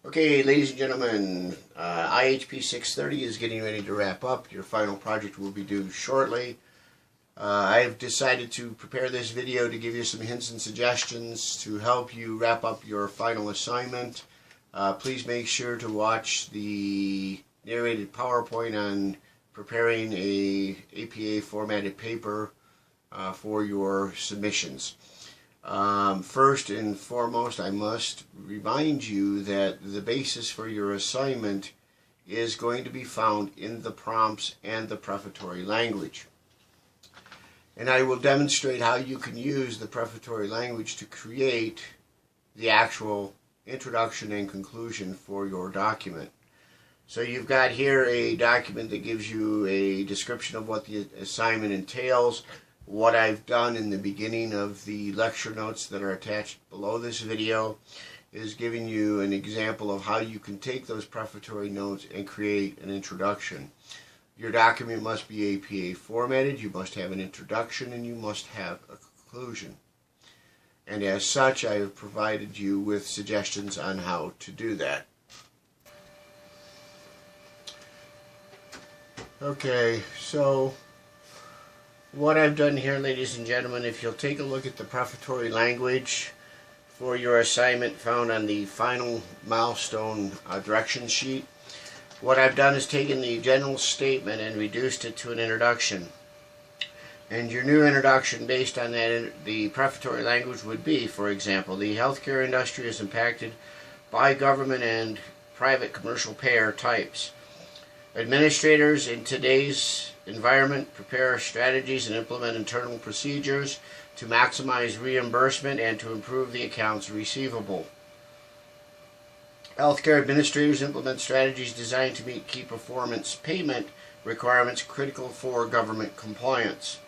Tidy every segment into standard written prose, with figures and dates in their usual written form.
Okay, ladies and gentlemen, IHP 630 is getting ready to wrap up. Your final project will be due shortly. I've decided to prepare this video to give you some hints and suggestions to help you wrap up your final assignment. Please make sure to watch the narrated PowerPoint on preparing a APA formatted paper for your submissions. First and foremost, I must remind you that the basis for your assignment is going to be found in the prompts and the prefatory language. And I will demonstrate how you can use the prefatory language to create the actual introduction and conclusion for your document. So you've got here a document that gives you a description of what the assignment entails. What I've done in the beginning of the lecture notes that are attached below this video is giving you an example of how you can take those prefatory notes and create an introduction. Your document must be APA formatted, you must have an introduction, and you must have a conclusion. And as such, I have provided you with suggestions on how to do that. Okay, so what I've done here, ladies and gentlemen, if you'll take a look at the prefatory language for your assignment found on the final milestone direction sheet, what I've done is taken the general statement and reduced it to an introduction. And your new introduction based on that, the prefatory language would be, for example, the healthcare industry is impacted by government and private commercial payer types. Administrators in today's environment prepare strategies and implement internal procedures to maximize reimbursement and to improve the accounts receivable. Healthcare administrators implement strategies designed to meet key performance payment requirements critical for government compliance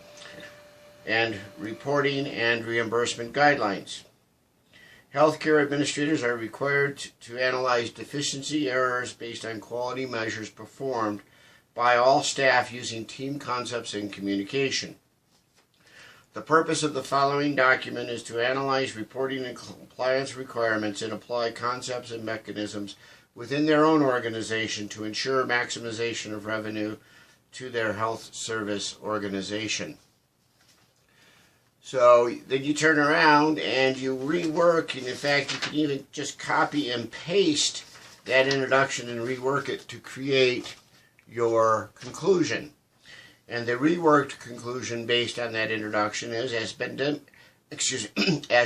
and reporting and reimbursement guidelines. Healthcare administrators are required to analyze deficiency errors based on quality measures performed by all staff using team concepts and communication. The purpose of the following document is to analyze reporting and compliance requirements and apply concepts and mechanisms within their own organization to ensure maximization of revenue to their health service organization. So then you turn around and you rework, and in fact you can even just copy and paste that introduction and rework it to create your conclusion. And the reworked conclusion based on that introduction is, as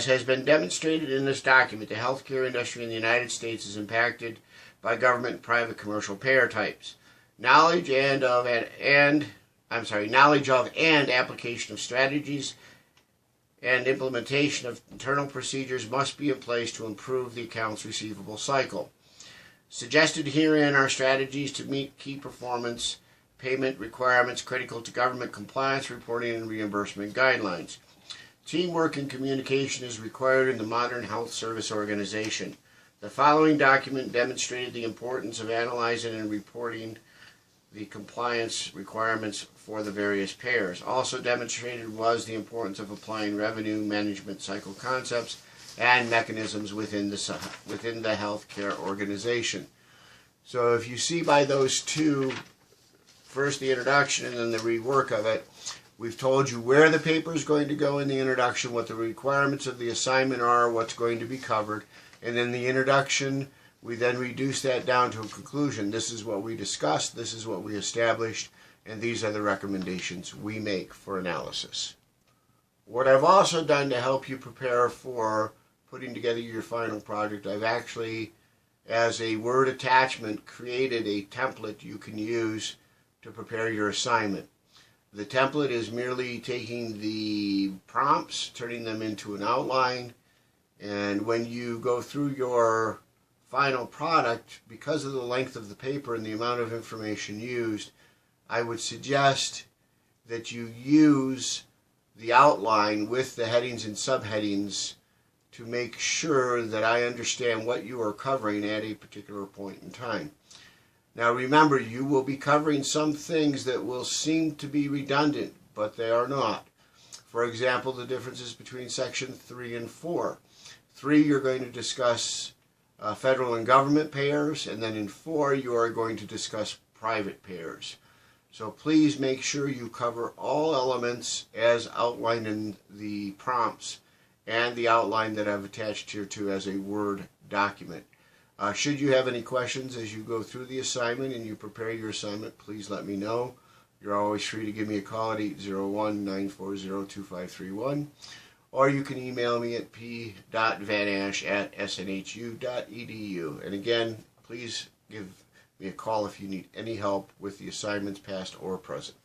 has been demonstrated in this document, the healthcare industry in the United States is impacted by government and private commercial payer types. Knowledge of and application of strategies and implementation of internal procedures must be in place to improve the accounts receivable cycle. Suggested herein are strategies to meet key performance payment requirements critical to government compliance, reporting, and reimbursement guidelines. Teamwork and communication is required in the modern health service organization. The following document demonstrated the importance of analyzing and reporting the compliance requirements for the various payers. Also demonstrated was the importance of applying revenue management cycle concepts and mechanisms within the healthcare organization. So if you see by those two, first the introduction and then the rework of it, we've told you where the paper is going to go in the introduction, what the requirements of the assignment are, what's going to be covered, and then the introduction, we then reduce that down to a conclusion. This is what we discussed, this is what we established, and these are the recommendations we make for analysis. What I've also done to help you prepare for putting together your final project, I've actually, as a Word attachment, created a template you can use to prepare your assignment. The template is merely taking the prompts, turning them into an outline, and when you go through your final product, because of the length of the paper and the amount of information used, I would suggest that you use the outline with the headings and subheadings to make sure that I understand what you are covering at a particular point in time. Now remember, you will be covering some things that will seem to be redundant, but they are not. For example, the differences between section 3 and 4. 3, you're going to discuss federal and government payers, and then in 4 you are going to discuss private payers. So please make sure you cover all elements as outlined in the prompts and the outline that I've attached here to as a Word document. Should you have any questions as you go through the assignment and you prepare your assignment, please let me know. You're always free to give me a call at 801-940-2531, or you can email me at p.vanash@snhu.edu. And again, please give me a call if you need any help with the assignments, past or present.